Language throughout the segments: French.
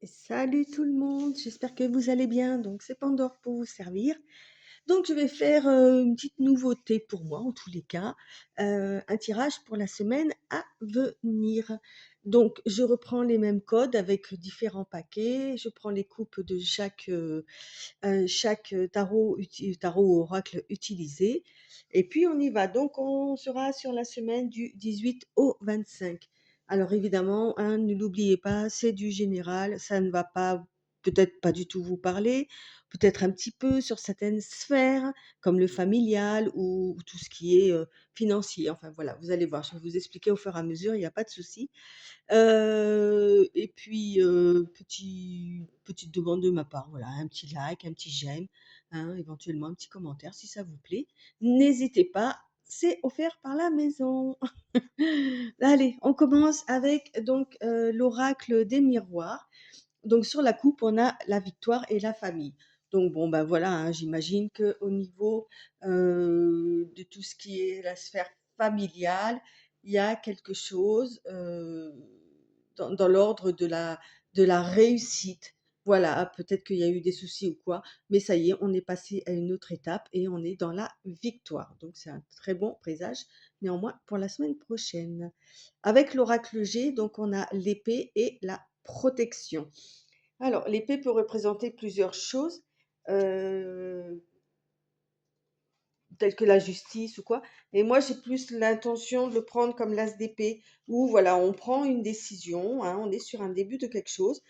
Salut tout le monde, j'espère que vous allez bien. Donc c'est Pandore pour vous servir. Donc je vais faire une petite nouveauté pour moi en tous les cas, un tirage pour la semaine à venir. Donc je reprends les mêmes codes avec différents paquets, je prends les coupes de chaque tarot ou oracle utilisé et puis on y va. Donc on sera sur la semaine du 18 au 25. Alors évidemment, hein, ne l'oubliez pas, c'est du général, ça ne va pas peut-être pas du tout vous parler, peut-être un petit peu sur certaines sphères comme le familial ou tout ce qui est financier. Enfin voilà, vous allez voir, je vais vous expliquer au fur et à mesure, il n'y a pas de souci. Et puis, petite demande de ma part, voilà, un petit like, un petit j'aime, hein, éventuellement un petit commentaire si ça vous plaît. N'hésitez pas, c'est offert par la maison. Allez, on commence avec donc l'oracle des miroirs. Donc sur la coupe, on a la victoire et la famille. Donc bon, ben voilà, hein, j'imagine qu'au niveau de tout ce qui est la sphère familiale, il y a quelque chose dans l'ordre de la réussite. Voilà, peut-être qu'il y a eu des soucis ou quoi, mais ça y est, on est passé à une autre étape et on est dans la victoire. Donc c'est un très bon présage, néanmoins, pour la semaine prochaine. Avec l'oracle G, donc on a l'épée et la protection. Alors, l'épée peut représenter plusieurs choses, euh, telles que la justice ou quoi. Et moi, j'ai plus l'intention de le prendre comme l'as d'épée, où voilà, on prend une décision, hein, on est sur un début de quelque chose,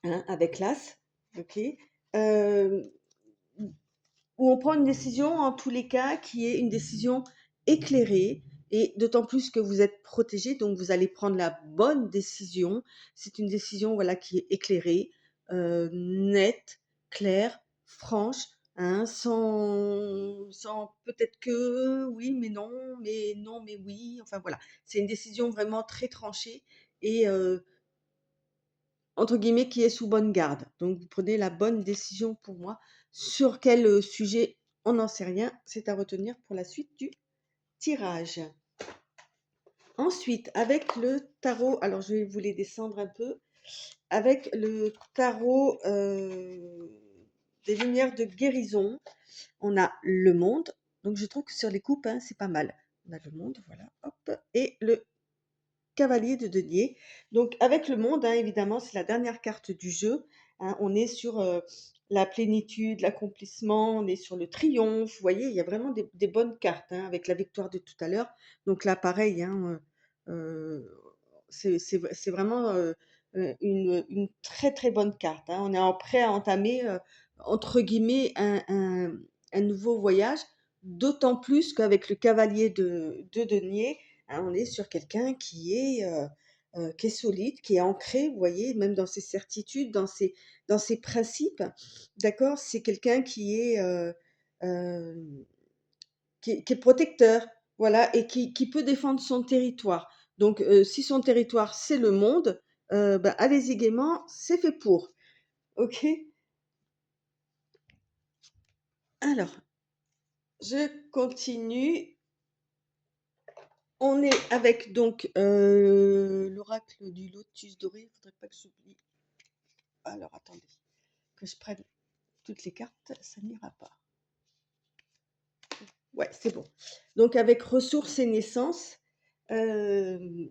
hein, avec l'as, ok, euh, où on prend une décision en tous les cas qui est une décision éclairée. Et d'autant plus que vous êtes protégé, donc vous allez prendre la bonne décision. C'est une décision voilà qui est éclairée, nette, claire, franche, hein, sans peut-être que oui, mais non, mais oui. Enfin voilà, c'est une décision vraiment très tranchée et entre guillemets, qui est sous bonne garde. Donc, vous prenez la bonne décision pour moi. Sur quel sujet, on n'en sait rien. C'est à retenir pour la suite du tirage. Ensuite, avec le tarot, alors je vais vous les descendre un peu. Avec le tarot des lumières de guérison, on a le monde. Donc, je trouve que sur les coupes, hein, c'est pas mal. On a le monde, voilà, hop. Et le cavalier de denier. Donc avec le monde, hein, évidemment, c'est la dernière carte du jeu, hein. On est sur la plénitude, l'accomplissement, on est sur le triomphe. Vous voyez, il y a vraiment des bonnes cartes, hein, avec la victoire de tout à l'heure. Donc là, pareil, hein, c'est vraiment une très très bonne carte, hein. On est en prêt à entamer, entre guillemets, un nouveau voyage, d'autant plus qu'avec le cavalier de denier, hein, on est sur quelqu'un qui est solide, qui est ancré, vous voyez, même dans ses certitudes, dans ses principes. D'accord? C'est quelqu'un euh, qui est protecteur, voilà, et qui peut défendre son territoire. Donc, si son territoire, c'est le monde, ben, allez-y gaiement, c'est fait pour. OK? Alors, je continue. On est avec donc l'oracle du lotus doré. Il ne faudrait pas que j'oublie. Alors, attendez, que je prenne toutes les cartes, ça n'ira pas. Ouais, c'est bon. Donc, avec ressources et naissances, euh,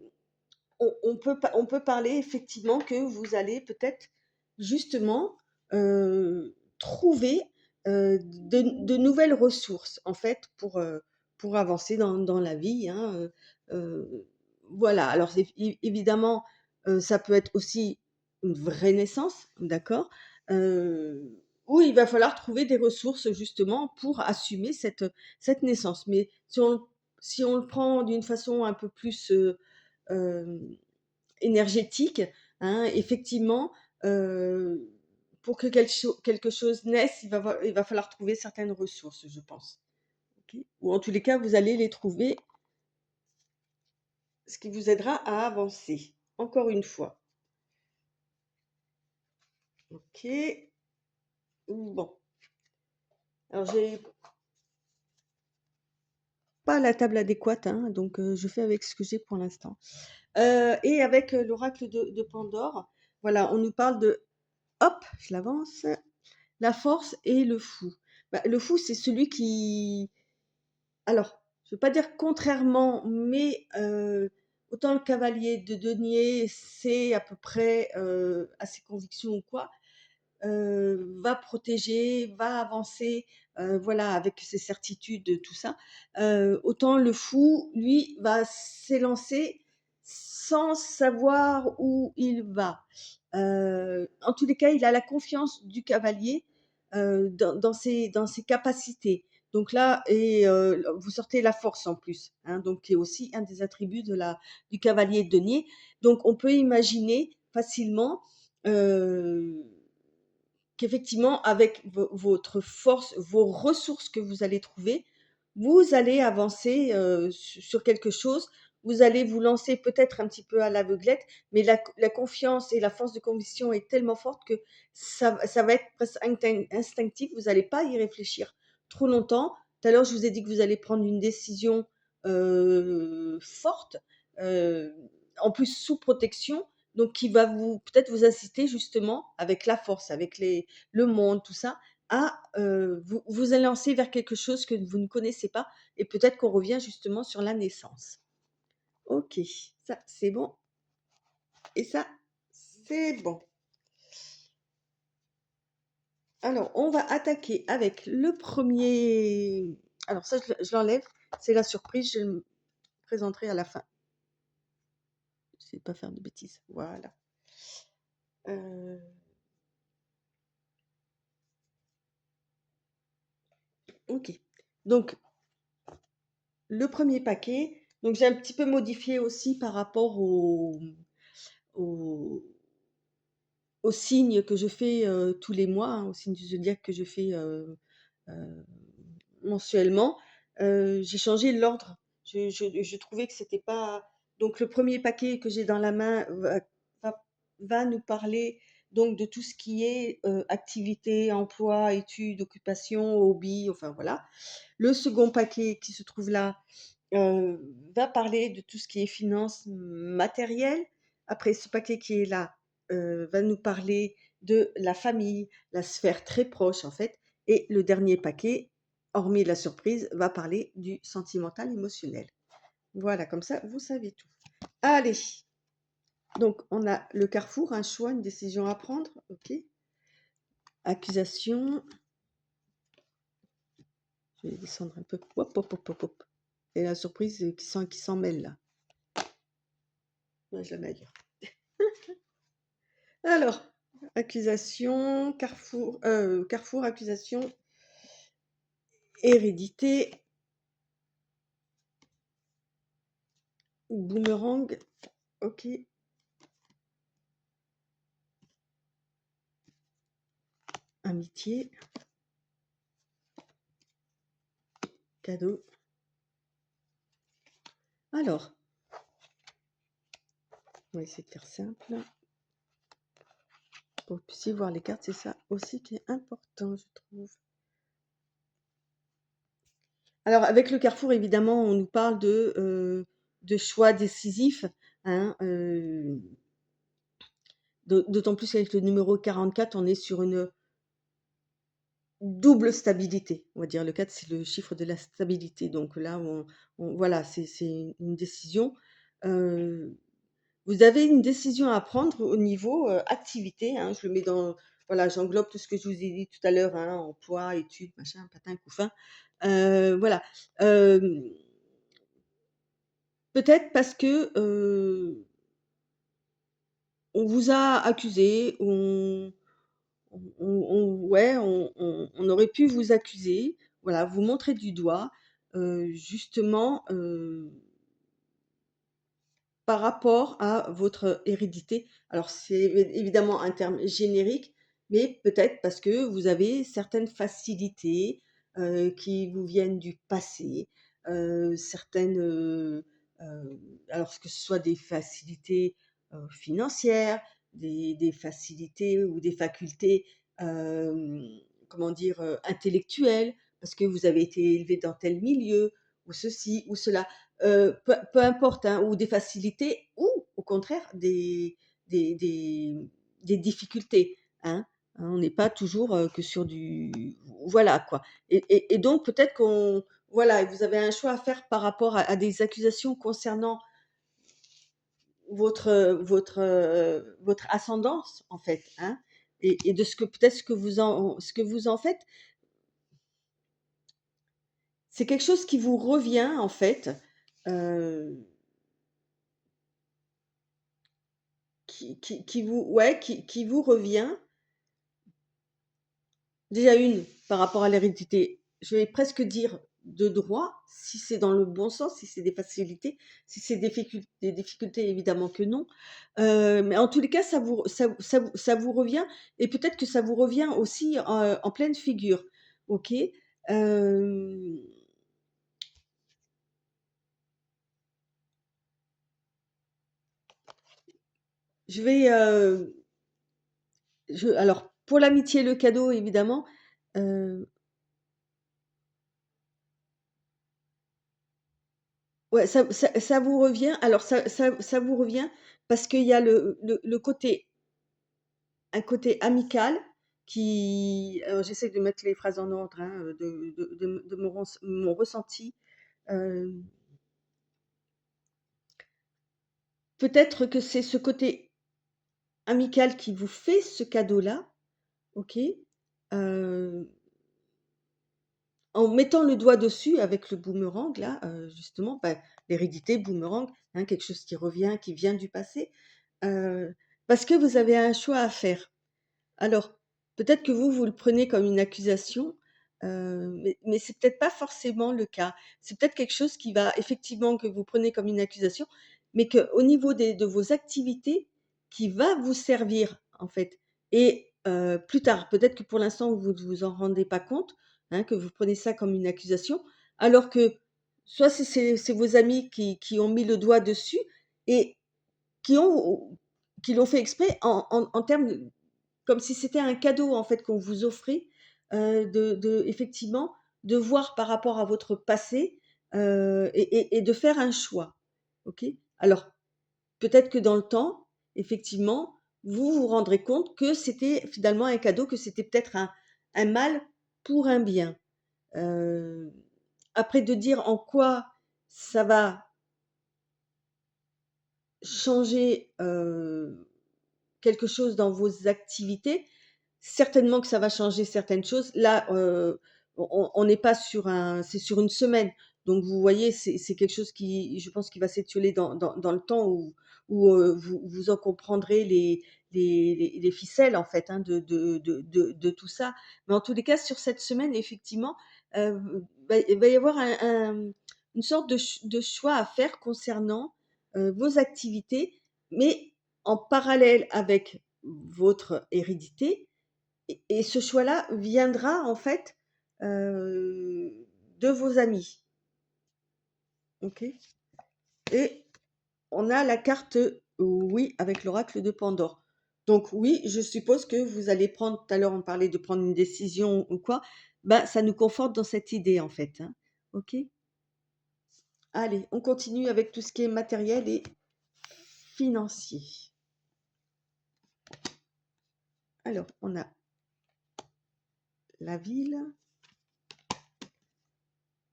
on peut parler effectivement que vous allez peut-être justement trouver de nouvelles ressources, en fait, pour avancer dans la vie, hein. Voilà, alors évidemment, ça peut être aussi une vraie naissance, d'accord, où il va falloir trouver des ressources justement pour assumer cette naissance. Mais si on le prend d'une façon un peu plus euh, énergétique, hein, effectivement, pour que quelque chose naisse, il va falloir trouver certaines ressources, je pense. Ok. Ou en tous les cas, vous allez les trouver, ce qui vous aidera à avancer. Encore une fois. Ok. Bon. Alors, j'ai pas la table adéquate, hein, donc je fais avec ce que j'ai pour l'instant. Et avec l'oracle de Pandore. Voilà, on nous parle de hop, je l'avance, la force et le fou. Bah, le fou, c'est celui qui alors, je veux pas dire contrairement, mais autant le cavalier de denier, c'est à peu près, à ses convictions ou quoi, va protéger, va avancer, voilà, avec ses certitudes, tout ça. Autant le fou, lui, va s'élancer sans savoir où il va. En tous les cas, il a la confiance du cavalier, dans ses capacités. Donc là et vous sortez la force en plus, hein, donc qui est aussi un des attributs du cavalier de denier. Donc on peut imaginer facilement, heu qu'effectivement, avec votre force, vos ressources que vous allez trouver, vous allez avancer sur quelque chose. Vous allez vous lancer peut-être un petit peu à l'aveuglette, mais la confiance et la force de conviction est tellement forte que ça va être presque instinctif. Vous n'allez pas y réfléchir trop longtemps. Tout à l'heure, je vous ai dit que vous allez prendre une décision forte, euh, en plus sous protection, donc qui va vous peut-être vous inciter justement avec la force, avec le monde, tout ça, à vous lancer vers quelque chose que vous ne connaissez pas et peut-être qu'on revient justement sur la naissance. Ok, ça c'est bon et ça c'est bon. Alors on va attaquer avec le premier. Alors ça je l'enlève, c'est la surprise, je le présenterai à la fin. Je ne sais pas faire de bêtises. Voilà. Euh, ok. Donc le premier paquet, donc j'ai un petit peu modifié aussi par rapport au, aux signes que je fais tous les mois, hein, aux signes du zodiaque que je fais euh, mensuellement. J'ai changé l'ordre. Je trouvais que c'était pas. Donc le premier paquet que j'ai dans la main va nous parler donc de tout ce qui est activité, emploi, études, occupation, hobby, enfin voilà. Le second paquet qui se trouve là va parler de tout ce qui est finances matérielles. Après, ce paquet qui est là va nous parler de la famille, la sphère très proche en fait. Et le dernier paquet, hormis la surprise, va parler du sentimental émotionnel. Voilà, comme ça, vous savez tout. Allez, donc on a le carrefour, un choix, une décision à prendre. Ok. Accusation. Je vais descendre un peu. Hop, hop, hop, hop, hop. Et la surprise qui s'en mêle là. Ouais, je la mets ailleurs. Alors, accusation, carrefour, accusation, hérédité, boomerang, ok, amitié, cadeau. Alors, on va essayer de faire simple. Pour que vous puissiez voir les cartes, c'est ça aussi qui est important, je trouve. Alors, avec le carrefour, évidemment, on nous parle de choix décisifs, hein, d'autant plus qu'avec le numéro 44, on est sur une double stabilité. On va dire le 4, c'est le chiffre de la stabilité. Donc là, voilà, c'est une décision. Vous avez une décision à prendre au niveau activité, hein, je le mets dans, voilà, j'englobe tout ce que je vous ai dit tout à l'heure, hein, emploi, études, machin, patin, couffin. Voilà. Euh, Peut-être parce que on vous a accusé, ouais, on aurait pu vous accuser, voilà, vous montrer du doigt, justement, par rapport à votre hérédité. Alors c'est évidemment un terme générique, mais peut-être parce que vous avez certaines facilités, qui vous viennent du passé, certaines, alors que ce soit des facilités, financières, des facilités ou des facultés, comment dire? Intellectuelles, parce que vous avez été élevé dans tel milieu ou ceci ou cela. Peu importe, hein, ou des facilités ou au contraire des des difficultés, hein. On n'est pas toujours, que sur du voilà quoi et donc peut-être qu'on voilà, vous avez un choix à faire par rapport à des accusations concernant votre ascendance en fait, hein et de ce que peut-être ce que vous en faites. C'est quelque chose qui vous revient en fait, heu, qui vous ouais, qui vous revient. Déjà une, par rapport à l'hérédité, je vais presque dire de droit, si c'est dans le bon sens, si c'est des facilités, si c'est des difficultés, évidemment que non. Mais en tous les cas, ça vous revient et peut-être que ça vous revient aussi en pleine figure, OK? Hem, je vais, alors pour l'amitié et le cadeau évidemment, heu ouais, ça vous revient alors ça vous revient parce qu'il y a le côté un côté amical qui alors j'essaie de mettre les phrases en ordre, hein, de mon ressenti. Hem, peut-être que c'est ce côté amical qui vous fait ce cadeau-là, OK? Heu, en mettant le doigt dessus avec le boomerang là, justement, bah, l'hérédité, boomerang, hein, quelque chose qui revient, qui vient du passé, heu, parce que vous avez un choix à faire. Alors, peut-être que vous, vous le prenez comme une accusation, mais c'est peut-être pas forcément le cas. C'est peut-être quelque chose qui va effectivement que vous prenez comme une accusation, mais qu'au niveau de vos activités, qui va vous servir, en fait et plus tard, peut-être que pour l'instant, vous ne vous en rendez pas compte, hein, que vous prenez ça comme une accusation, alors que soit c'est vos amis qui ont mis le doigt dessus et qui ont qui l'ont fait exprès en termes de comme si c'était un cadeau en fait qu'on vous offrait, de effectivement, de voir par rapport à votre passé, et de faire un choix. OK? Alors, peut-être que dans le temps, effectivement, vous vous rendrez compte que c'était finalement un cadeau, que c'était peut-être un mal pour un bien. Heu, après de dire en quoi ça va changer, quelque chose dans vos activités, certainement que ça va changer certaines choses. Là, on n'est pas sur un c'est sur une semaine. Donc vous voyez, c'est quelque chose qui, je pense, qui va s'étioler dans le temps où vous en comprendrez les ficelles en fait, hein, de tout ça. Mais en tous les cas, sur cette semaine, effectivement, il va y avoir une sorte de choix à faire concernant, vos activités, mais en parallèle avec votre hérédité et ce choix-là viendra en fait, de vos amis, OK? Et on a la carte oui avec l'oracle de Pandore. Donc oui, je suppose que vous allez prendre tout à l'heure on parlait de prendre une décision ou quoi, bah, ça nous conforte dans cette idée en fait, hein. OK? Allez, on continue avec tout ce qui est matériel et financier. Alors, on a la ville,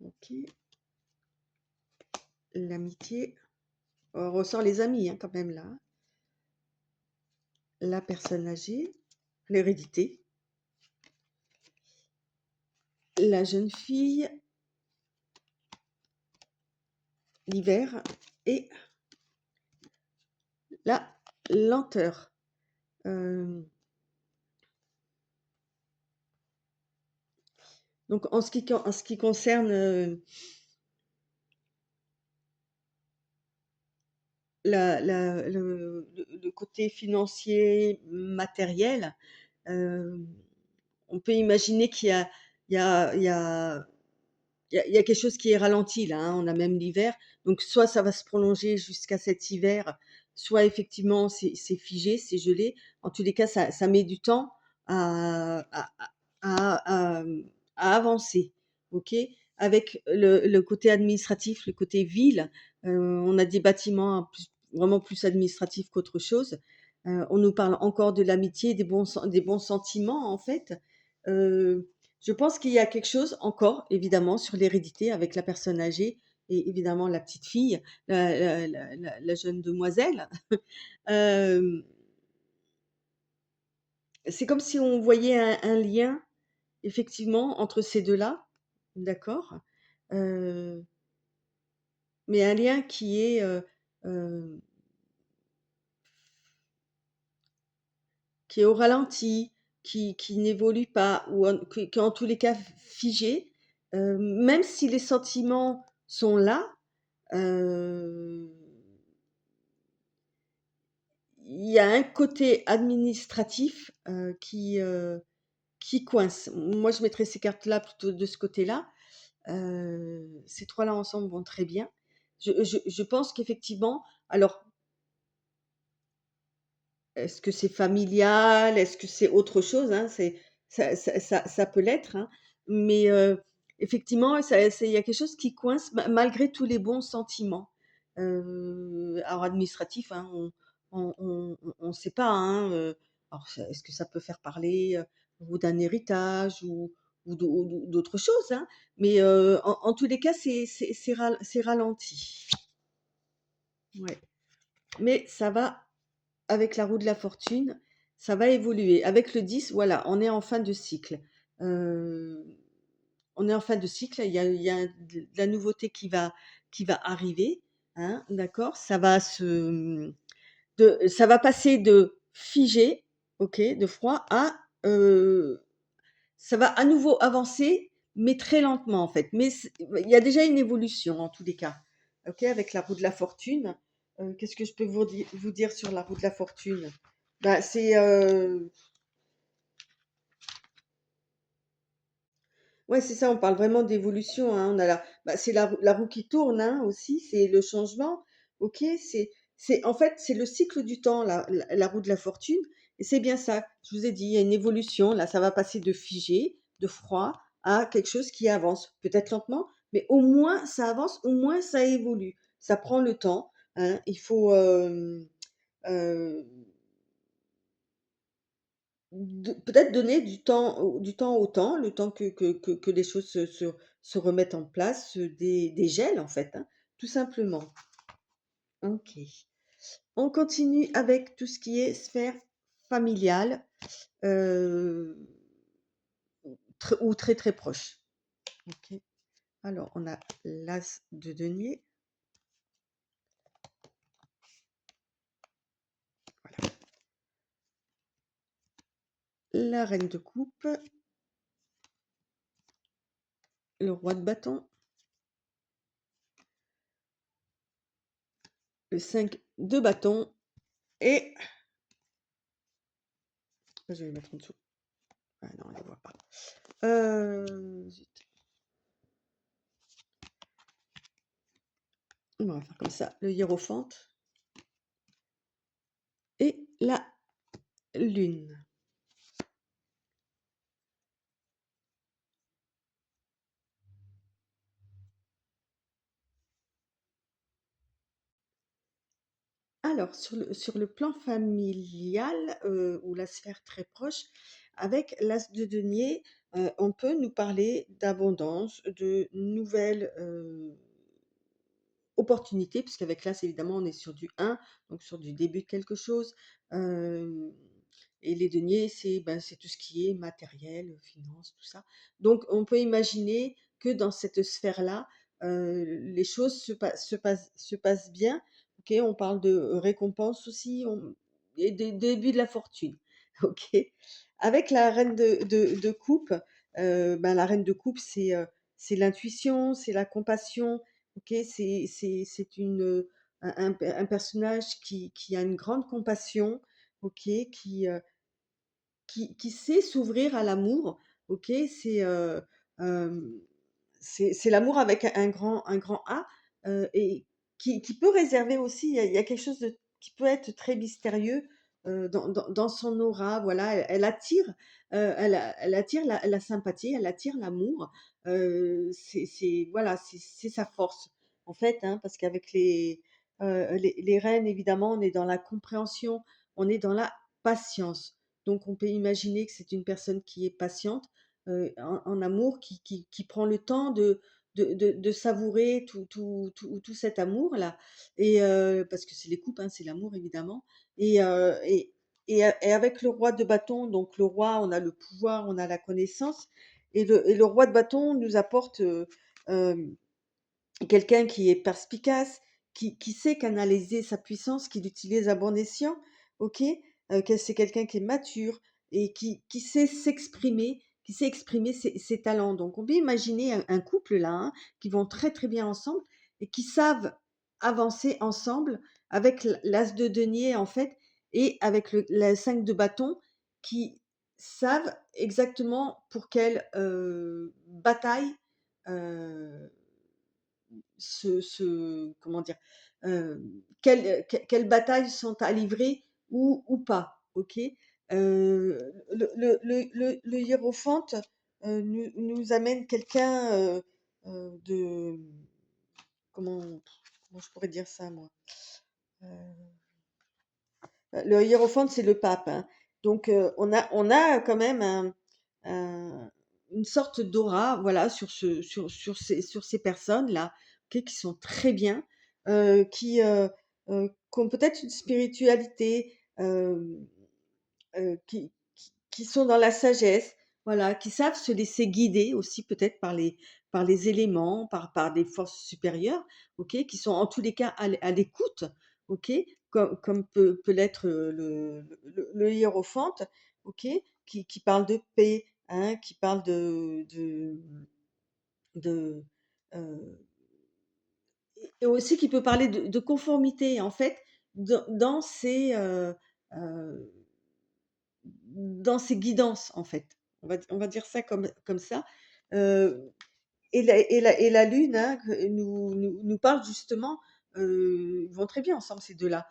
OK, l'amitié, on ressort les amis, hein, quand même là, hein. La personne âgée, l'hérédité, la jeune fille, l'hiver et la lenteur. Euh, donc en ce qui concerne le côté financier, matériel, euh, on peut imaginer qu'il y a, il y a, il y a il y a quelque chose qui est ralenti là, hein, on a même l'hiver, donc soit ça va se prolonger jusqu'à cet hiver, soit effectivement c'est figé, c'est gelé. En tous les cas, ça met du temps à à à à, mmh, à avancer, OK? Avec le côté administratif, le côté ville, on a des bâtiments plus vraiment plus administratifs qu'autre chose, On nous parle encore de l'amitié, des bons sentiments, en fait. Je pense qu'il y a quelque chose encore, évidemment, sur l'hérédité avec la personne âgée et évidemment la petite fille, la jeune demoiselle. Hem, c'est comme si on voyait un lien, effectivement, entre ces 2-là, d'accord? Heu, mais un lien heu, qui est au ralenti, qui n'évolue pas ou qui est en tous les cas figé, même si les sentiments sont là, heu, il y a un côté administratif, qui coince. Moi, je mettrais ces cartes-là plutôt de ce côté-là. Ces 3 là ensemble vont très bien. Je pense qu'effectivement, alors, est-ce que c'est familial? Est-ce que c'est autre chose, hein? Ça peut l'être, hein, mais effectivement, il y a quelque chose qui coince malgré tous les bons sentiments. Alors administratif, hein, on sait pas, hein, alors est-ce que ça peut faire parler, ou d'un héritage ou d'autres choses, hein, mais en tous les cas, c'est ralenti. Ouais, mais ça va. Avec la roue de la fortune, ça va évoluer. Avec le 10, voilà, on est en fin de cycle. Heu, on est en fin de cycle, il y a de la nouveauté qui va arriver, hein, d'accord? Ça va passer de figé, OK, de froid à, ça va à nouveau avancer, mais très lentement en fait. Mais il y a déjà une évolution en tous les cas. OK, avec la roue de la fortune. Qu'est-ce que je peux vous dire sur la roue de la fortune? Bah, ouais, c'est ça, on parle vraiment d'évolution, hein. On a c'est la roue qui tourne, hein, aussi, c'est le changement. OK, en fait, c'est le cycle du temps, la roue de la fortune, et c'est bien ça. Je vous ai dit, il y a une évolution. Là, ça va passer de figé, de froid, à quelque chose qui avance. Peut-être lentement, mais au moins ça avance, au moins ça évolue. Ça prend le temps, hein. Il faut, heu peut-être donner du temps au temps, le temps que les choses se remettent en place, des gels en fait, hein, tout simplement. OK. On continue avec tout ce qui est sphère familiale, heu, ou très, très proche. OK. Alors on a l'as de denier, voilà, la reine de coupe, le roi de bâton, le 5 de bâton et je vais le mettre en dessous. Ah non, on ne les voit pas. Zut. On va faire comme ça, le hiérophante et la lune. Alors sur le plan familial, ou la sphère très proche, avec l'as de denier, on peut nous parler d'abondance, de nouvelles, opportunité, puisqu'avec l'As, évidemment, on est sur du 1, donc sur du début de quelque chose. Hem et les deniers, c'est tout ce qui est matériel, finance, tout ça. Donc on peut imaginer que dans cette sphère-là, les choses se passent bien. OK, on parle de récompense aussi, et de début de la fortune. OK. Avec la reine de coupe, la reine de coupe, c'est l'intuition, c'est la compassion. OK, c'est un personnage qui a une grande compassion, OK, qui sait s'ouvrir à l'amour, OK? Hem, c'est l'amour avec un grand A, et qui peut réserver aussi, il y a quelque chose de qui peut être très mystérieux, dans son aura, voilà. Elle attire la sympathie, elle attire l'amour, voilà, c'est sa force, en fait, hein, parce qu'avec les reines, évidemment, on est dans la compréhension, on est dans la patience. Donc on peut imaginer que c'est une personne qui est patiente en amour, qui prend le temps de savourer tout cet amour-là. Et parce que c'est les couples, hein, c'est l'amour évidemment. Et, euh, et, et avec le roi de bâton, donc le roi, on a le pouvoir, on a la connaissance. Et le roi de bâton nous apporte euh, quelqu'un qui est perspicace, qui sait canaliser sa puissance, qui l'utilise à bon escient, ok? Que c'est quelqu'un qui est mature et qui sait s'exprimer, qui sait exprimer ses talents. Donc, on peut imaginer un couple là, hein, qui vont très très bien ensemble et qui savent avancer ensemble avec l'as de denier en fait et avec la 5 de bâton qui savent exactement pour quelle bataille euh, comment dire, quelles batailles sont à livrer ou pas, ok. Le hiérophante nous amène quelqu'un de, comment, comment je pourrais dire ça, moi. Euh, le hiérophante, c'est le pape, hein. Donc, on a quand même un- une sorte d'aura, voilà, sur ces personnes-là, ok, qui sont très bien, qui ont peut-être une spiritualité, qui sont dans la sagesse, voilà, qui savent se laisser guider aussi peut-être par les éléments, par des forces supérieures, ok, qui sont en tous les cas à l'écoute, ok, comme peut l'être le hiérophante, ok, qui parle de paix, hein, qui parle de euh, et aussi qui peut parler de conformité, en fait, dans euh, ses guidances, en fait. On va dire ça comme ça. Euh, et la lune, hein, nous parle justement, ils vont très bien ensemble ces deux-là,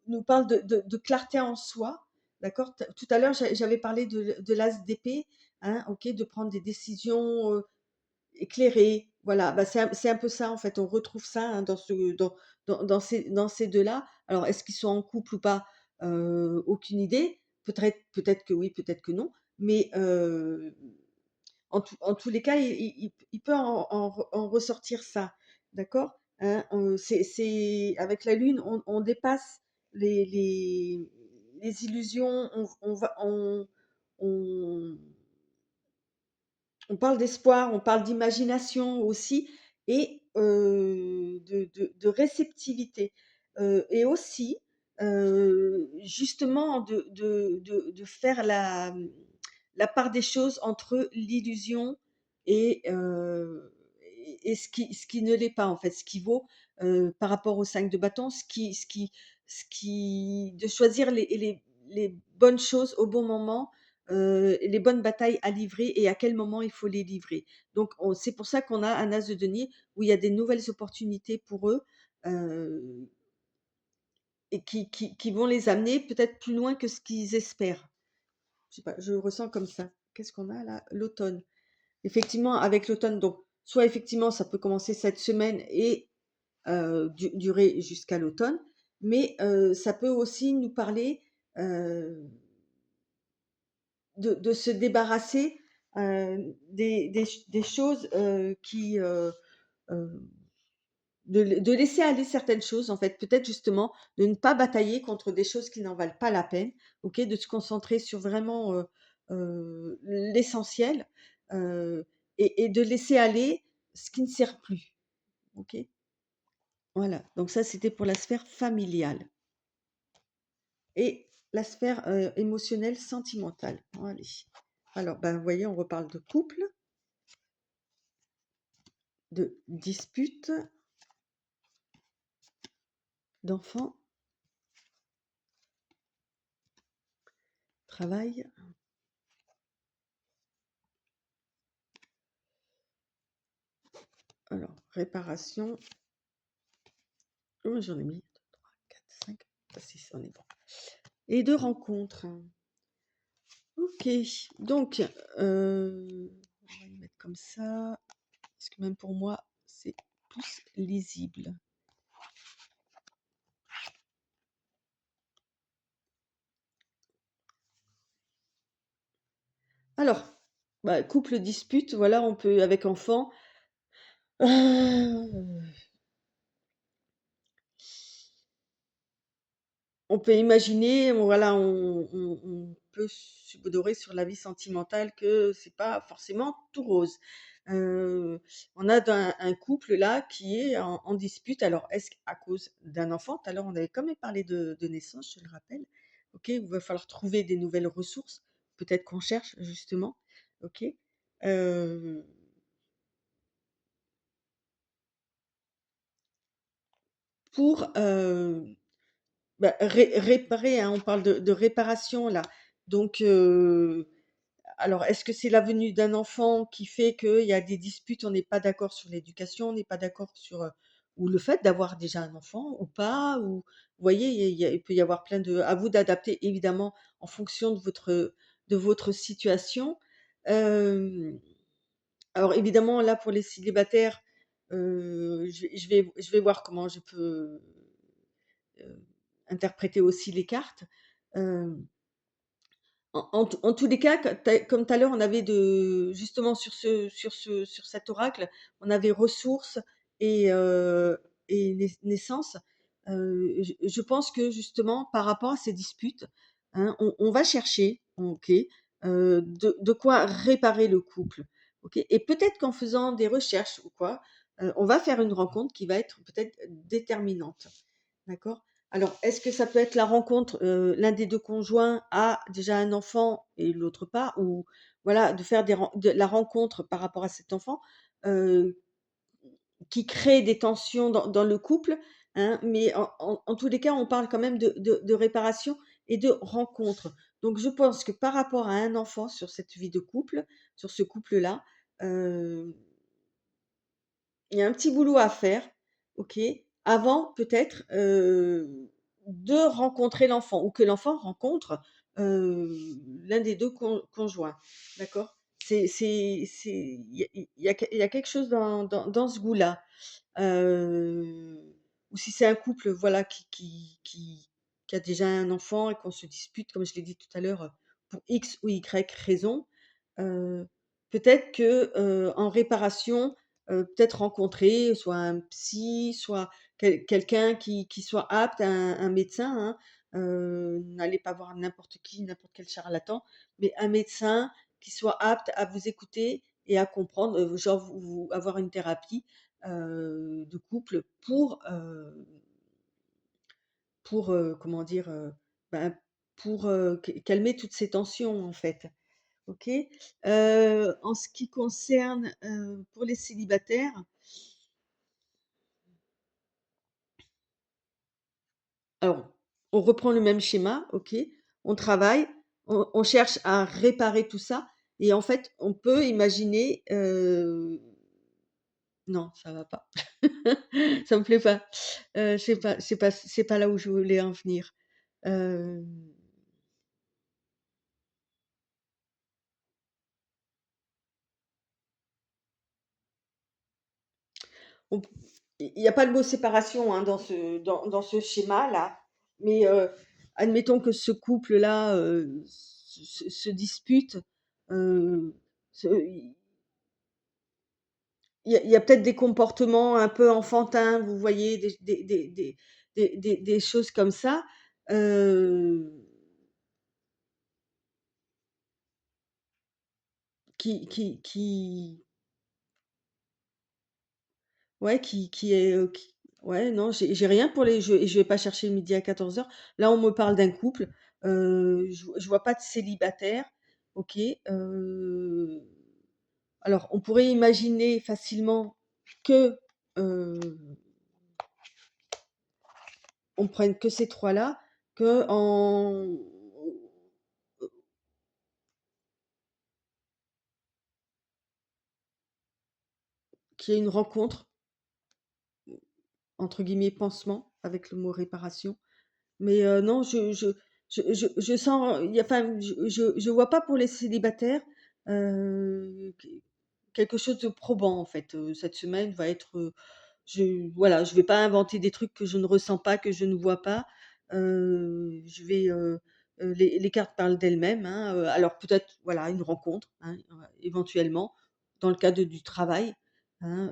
nous parle de clarté en soi, d'accord. Tout à l'heure, j'avais parlé de l'as d'épée, hein, ok, de prendre des décisions éclairé, voilà, bah, c'est un peu ça en fait, on retrouve ça, hein, dans ces 2-là. Alors est-ce qu'ils sont en couple ou pas? Aucune idée. Peut-être que oui, peut-être que non, mais en tous les cas, il peut en ressortir ça, d'accord? Hein, c'est avec la lune, on dépasse les illusions, on on parle d'espoir, on parle d'imagination aussi et de réceptivité. Et aussi, justement, de faire la part des choses entre l'illusion et, et ce qui ne l'est pas, en fait, ce qui vaut par rapport au 5 de bâton, de choisir les bonnes choses au bon moment, les bonnes batailles à livrer et à quel moment il faut les livrer. Donc, c'est pour ça qu'on a un as de denier où il y a des nouvelles opportunités pour eux euh, et qui vont les amener peut-être plus loin que ce qu'ils espèrent. Je sais pas, je le ressens comme ça. Qu'est-ce qu'on a là? L'automne. Effectivement, avec l'automne, donc, soit effectivement, ça peut commencer cette semaine et durer jusqu'à l'automne, mais ça peut aussi nous parler de se débarrasser des choses euh, de laisser aller certaines choses, en fait, peut-être justement de ne pas batailler contre des choses qui n'en valent pas la peine, ok, de se concentrer sur vraiment l'essentiel et de laisser aller ce qui ne sert plus, ok. Voilà, donc ça c'était pour la sphère familiale et la sphère émotionnelle sentimentale. Allez. Alors, ben, vous voyez, on reparle de couple, de disputes, d'enfants, travail. Alors, réparation. Oh, j'en ai mis 3, 4, 5, 6, on est bon. Et de rencontres. Ok, donc, on va le mettre comme ça, parce que même pour moi, c'est plus lisible. Alors, bah, couple dispute, voilà, on peut avec enfant, heu, on peut imaginer, voilà, on peut subodorer sur la vie sentimentale que c'est pas forcément tout rose. Heu, on a un couple là qui est en dispute. Alors est-ce à cause d'un enfant? Tout à l'heure, on avait quand même parlé de naissance, je le rappelle. OK, il va falloir trouver des nouvelles ressources. Peut-être qu'on cherche justement. OK. Heu, pour, bah, réparer, hein, on parle de réparation là. Donc alors, est-ce que c'est la venue d'un enfant qui fait qu'il y a des disputes, on n'est pas d'accord sur l'éducation, on n'est pas d'accord sur, ou le fait d'avoir déjà un enfant ou pas? Ou vous voyez, il peut y avoir plein de à vous d'adapter évidemment en fonction de votre situation. Hem, alors évidemment là pour les célibataires, je vais voir comment je peux, heu, interpréter aussi les cartes. Hem en tous les cas, comme tout à l'heure, on avait de justement sur cet oracle, on avait ressources et naissance. Je pense que justement par rapport à ces disputes, hein, on va chercher, OK, de quoi réparer le couple, OK, et peut-être qu'en faisant des recherches ou quoi, on va faire une rencontre qui va être peut-être déterminante. D'accord. Alors, est-ce que ça peut être la rencontre, l'un des 2 conjoints a déjà un enfant et l'autre pas? Ou voilà, de faire de la rencontre par rapport à cet enfant, heu, qui crée des tensions dans le couple, hein, mais en tous les cas, on parle quand même de réparation et de rencontre. Donc je pense que par rapport à un enfant sur cette vie de couple, sur ce couple-là, heu il y a un petit boulot à faire, OK, avant peut-être, de rencontrer l'enfant ou que l'enfant rencontre, heu, l'un des 2 conjoints, d'accord? C'est il y a quelque chose dans ce goût-là. Heu, ou si c'est un couple, voilà, qui a déjà un enfant et qu'on se dispute, comme je l'ai dit tout à l'heure, pour X ou Y raison, heu, peut-être que, en réparation, peut-être rencontrer soit un psy, soit quelqu'un qui soit apte, un médecin, hein. N'allez pas voir n'importe qui, n'importe quel charlatan, mais un médecin qui soit apte à vous écouter et à comprendre, genre vous avoir une thérapie, de couple comment dire? Ben, pour, calmer toutes ces tensions, en fait. OK? En ce qui concerne, pour les célibataires, alors, on reprend le même schéma, OK? On travaille, on cherche à réparer tout ça et en fait, on peut imaginer, non, ça va pas. Ça me plaît pas. C'est pas là où je voulais en venir. Hem, on p il y a pas le mot séparation, hein, dans ce schéma-là, mais admettons que ce couple-là, se dispute, heu, se il y a peut-être des comportements un peu enfantins, vous voyez? Des choses comme ça, heu, qui ouais, qui est, qui ouais, non, j'ai rien pour les je vais pas chercher le midi à 14h. Là, on me parle d'un couple, je vois pas de célibataire, OK, alors on pourrait imaginer facilement que, heu, on prenne que ces 3 là, qu'en qu'il y ait une rencontre, entre guillemets «pansement» avec le mot réparation. Mais non, je sens il y a enfin, je vois pas pour les célibataires, quelque chose de probant en fait. Cette semaine va être, je vais pas inventer des trucs que je ne ressens pas, que je ne vois pas. Je vais, les cartes parlent d'elles-mêmes, hein, alors peut-être, voilà, une rencontre, hein, éventuellement, dans le cadre du travail, hein,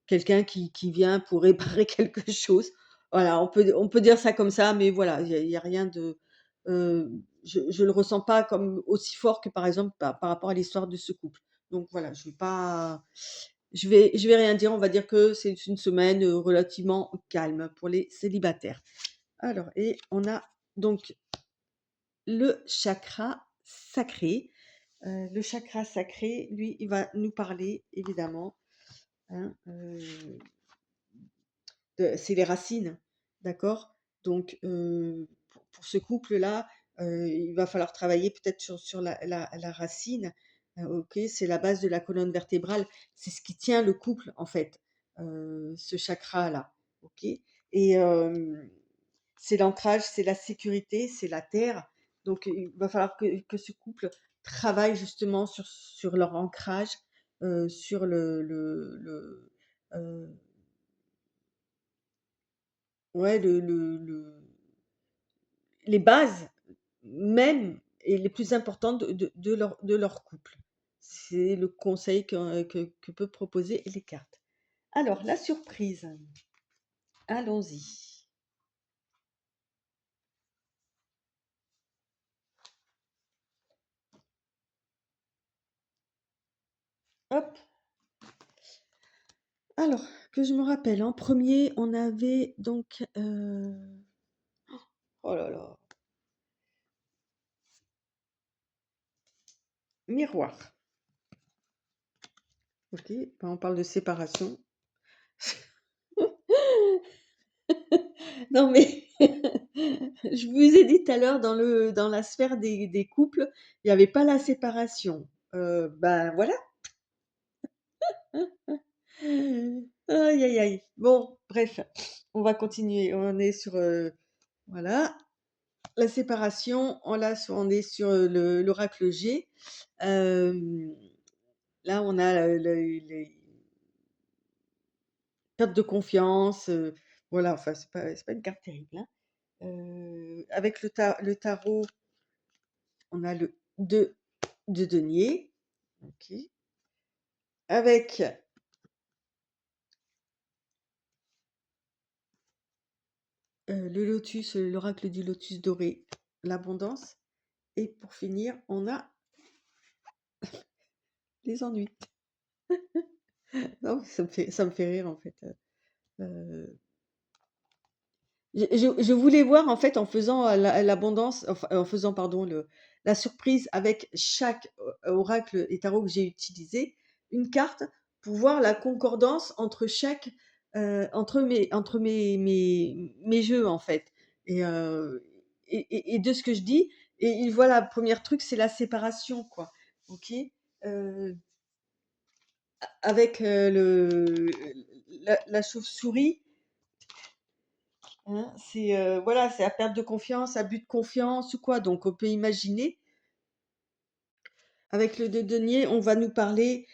quelqu'un qui vient pour réparer quelque chose. Voilà, on peut dire ça comme ça, mais voilà, il y a rien de, je le ressens pas comme aussi fort que, par exemple, par rapport à l'histoire de ce couple. Donc voilà, je vais rien dire, on va dire que c'est une semaine, relativement calme pour les célibataires. Alors, et on a donc le chakra sacré. Le chakra sacré, lui, il va nous parler évidemment, hein, c'est les racines, d'accord? Donc, pour ce couple-là, il va falloir travailler peut-être sur la racine, OK? C'est la base de la colonne vertébrale. C'est ce qui tient le couple, en fait, ce chakra-là, OK? Et c'est l'ancrage, c'est la sécurité, c'est la terre. Donc, il va falloir que ce couple travaille justement sur leur ancrage, sur heu ouais, les bases même et les plus importantes de leur couple. C'est le conseil que peuvent proposer les cartes. Alors, la surprise, allons-y. Hop, alors, que je me rappelle, en premier, on avait donc, oh là là, miroir. OK, ben, on parle de séparation. Non mais je vous ai dit tout à l'heure dans la sphère des couples, il y avait pas la séparation. Ben, voilà. Aïe, aïe, aïe. Bon, bref, on va continuer. On est sur, voilà, la séparation. On est sur, l'oracle G. Hem, Là, on a, les pertes de confiance, voilà, enfin, c'est pas une carte terrible, hein. Avec le tarot, on a le 2 de denier, OK. Avec, le lotus, l'oracle du lotus doré, l'abondance et pour finir, on a les ennuis. Non, ça me fait rire en fait, je voulais voir en fait en faisant, l'abondance, enfin, en faisant pardon la surprise avec chaque oracle et tarot que j'ai utilisé, une carte pour voir la concordance entre chaque, entre mes jeux en fait et de ce que je dis et voilà, premier truc, c'est la séparation quoi, OK? Heu, Avec, la chauve-souris. Hein, c'est, voilà, c'est à perte de confiance, abus de confiance ou quoi, donc on peut imaginer. Avec le 2 denier, on va nous parler,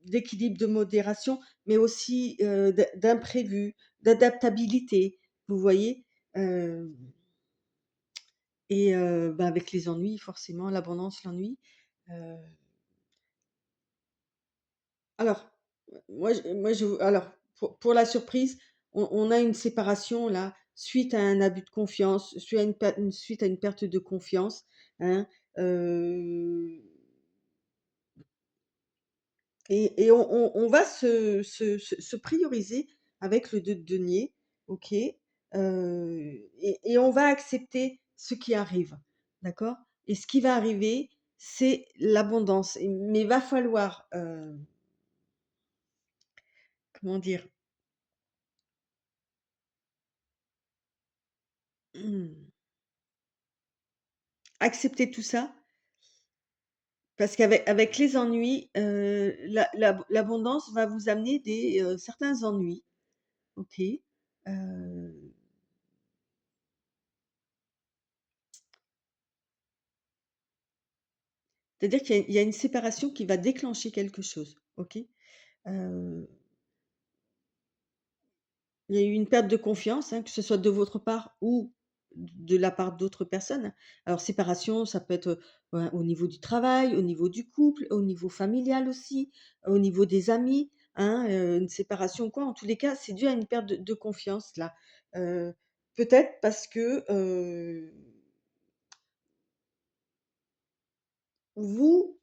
d'équilibre, de modération, mais aussi, d'imprévu, d'adaptabilité, vous voyez? Hem Et bah, avec les ennuis, forcément, l'abondance, l'ennui. Heu, alors, alors, pour la surprise, on a une séparation là, suite à un abus de confiance, suite à une perte de confiance, hein, heu et on va se prioriser avec le 2 de denier, OK? Et on va accepter ce qui arrive, d'accord? Et ce qui va arriver, c'est l'abondance mais il va falloir, comment dire? Accepter tout ça, parce qu'avec les ennuis, l'abondance va vous amener certains ennuis, OK? Heu, C'est-à-dire qu'il y a une séparation qui va déclencher quelque chose, OK? Heu, il y a eu une perte de confiance, hein, que ce soit de votre part ou de la part d'autres personnes. Alors séparation, ça peut être, au niveau du travail, au niveau du couple, au niveau familial aussi, au niveau des amis, hein, une séparation ou quoi. En tous les cas, c'est dû à une perte de confiance là. Heu, Peut-être parce que, vous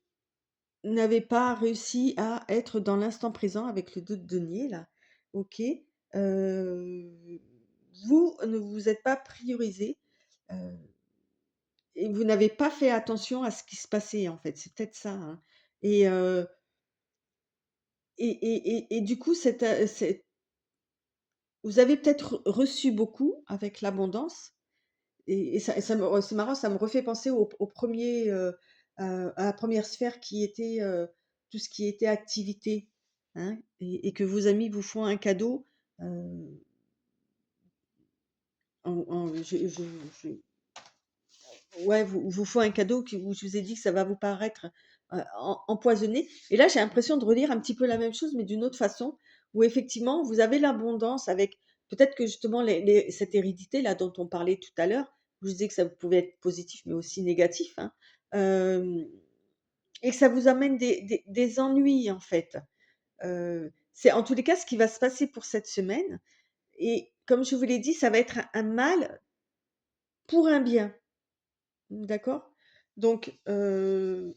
n'avez pas réussi à être dans l'instant présent avec le dos de denier là, OK? Heu, Vous ne vous êtes pas priorisé, heu et vous n'avez pas fait attention à ce qui se passait, en fait. C'est peut-être ça, hein et et du coup, vous avez peut-être reçu beaucoup avec l'abondance et ça me c'est marrant, ça me refait penser au 1er, à la première sphère qui était, tout ce qui était activité, hein et que vos amis vous font un cadeau, heu, en je ouais, vous faut un cadeau que où je vous ai dit que ça va vous paraître, empoisonné et là, j'ai l'impression de relire un petit peu la même chose, mais d'une autre façon, où effectivement, vous avez l'abondance avec peut-être que justement les cette hérédité-là dont on parlait tout à l'heure, où je disais que ça pouvait être positif, mais aussi négatif, hein, hem et que ça vous amène des ennuis, en fait. C'est en tous les cas ce qui va se passer pour cette semaine et comme je vous l'ai dit, ça va être un mal pour un bien. D'accord? Donc, je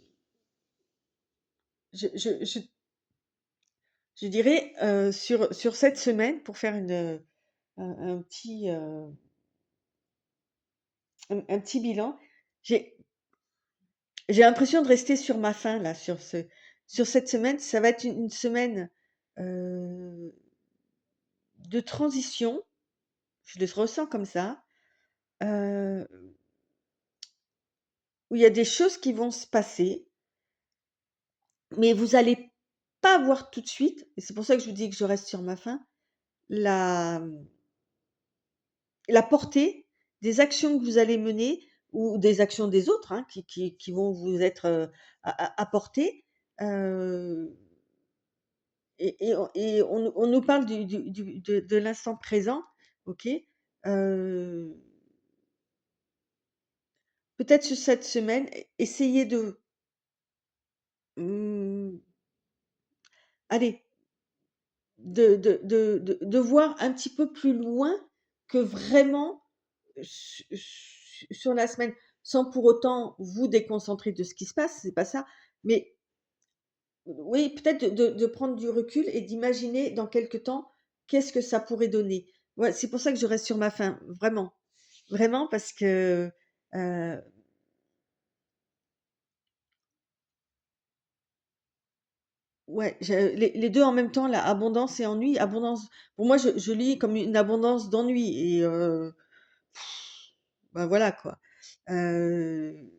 dirais, sur cette semaine pour faire un petit, un petit bilan, j'ai j'ai l'impression de rester sur ma faim là, sur cette semaine. Ça va être une semaine, heu, de transition, je le ressens comme ça, heu, où il y a des choses qui vont se passer, mais vous allez pas voir tout de suite et c'est pour ça que je vous dis que je reste sur ma faim, la la portée des actions que vous allez mener ou des actions des autres, hein, qui vont vous être, apportées, heu et on nous parle du de l'instant présent, OK? Heu, Peut-être sur cette semaine, essayez de, mmh, allez, de voir un petit peu plus loin que vraiment sur la semaine, sans pour autant vous déconcentrer de ce qui se passe, c'est pas ça, mais oui, peut-être de prendre du recul et d'imaginer dans quelque temps, qu'est-ce que ça pourrait donner? Ouais, c'est pour ça que je reste sur ma faim, vraiment. Vraiment parce que, heu, ouais, les 2 en même temps, là, abondance et ennui. Abondance, pour moi, je lis comme une abondance d'ennui et bah, voilà, quoi. Heu,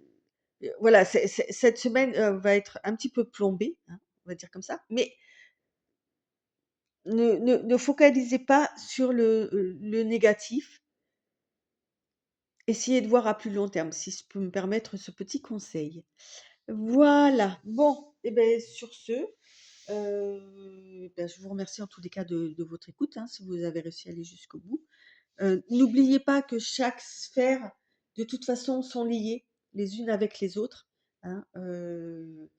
voilà, cette semaine, va être un petit peu plombée, hein, on va dire comme ça, mais ne focalisez pas sur le négatif. Essayez de voir à plus long terme, si je peux me permettre ce petit conseil. Voilà, bon et beh, sur ce, bah, je vous remercie en tous les cas de votre écoute, hein, si vous avez réussi à aller jusqu'au bout. N'oubliez pas que chaque sphère, de toute façon, sont liées les unes avec les autres, hein, heu,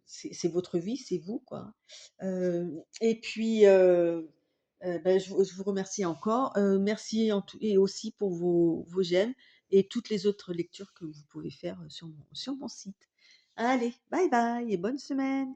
c'est votre vie, c'est vous, quoi. Et puis, bah, je vous remercie encore. Merci en tout et aussi pour vos j'aime et toutes les autres lectures que vous pouvez faire, sur mon site. Allez, bye bye et bonne semaine.